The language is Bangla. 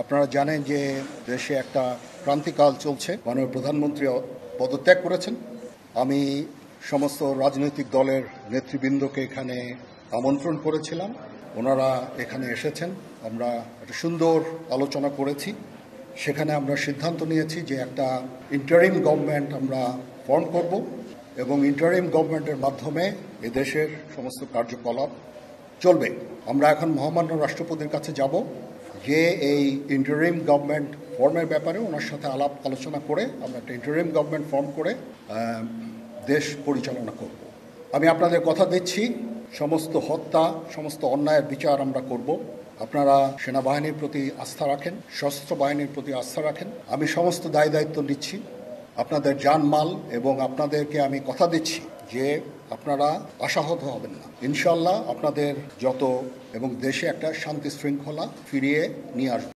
আপনারা জানেন যে দেশে একটা ক্রান্তিকাল চলছে। মাননীয় প্রধানমন্ত্রী পদত্যাগ করেছেন। আমি সমস্ত রাজনৈতিক দলের নেতৃবৃন্দকে এখানে আমন্ত্রণ করেছিলাম। ওনারা এখানে এসেছেন। আমরা একটা সুন্দর আলোচনা করেছি। সেখানে আমরা সিদ্ধান্ত নিয়েছি যে একটা ইন্টারিম গভর্নমেন্ট আমরা ফর্ম করব এবং ইন্টারিম গভর্নমেন্টের মাধ্যমে এদেশের সমস্ত কার্যকলাপ চলবে। আমরা এখন মহামান্য রাষ্ট্রপতির কাছে যাব, যে এই ইন্টারিম গভর্নমেন্ট ফর্মের ব্যাপারে ওনার সাথে আলাপ আলোচনা করে আমরা একটা ইন্টারিম গভর্নমেন্ট ফর্ম করে দেশ পরিচালনা করব। আমি আপনাদের কথা দিচ্ছি, সমস্ত হত্যা, সমস্ত অন্যায়ের বিচার আমরা করব। আপনারা সেনাবাহিনীর প্রতি আস্থা রাখেন, সশস্ত্র বাহিনীর প্রতি আস্থা রাখেন। আমি সমস্ত দায় দায়িত্ব নিচ্ছি, আপনাদের জানমাল, এবং আপনাদেরকে আমি কথা দিচ্ছি যে আপনারা আশাহত হবেন না। ইনশাল্লাহ আপনাদের এবং দেশে একটা শান্তি শৃঙ্খলা ফিরিয়ে নিয়ে আসবে।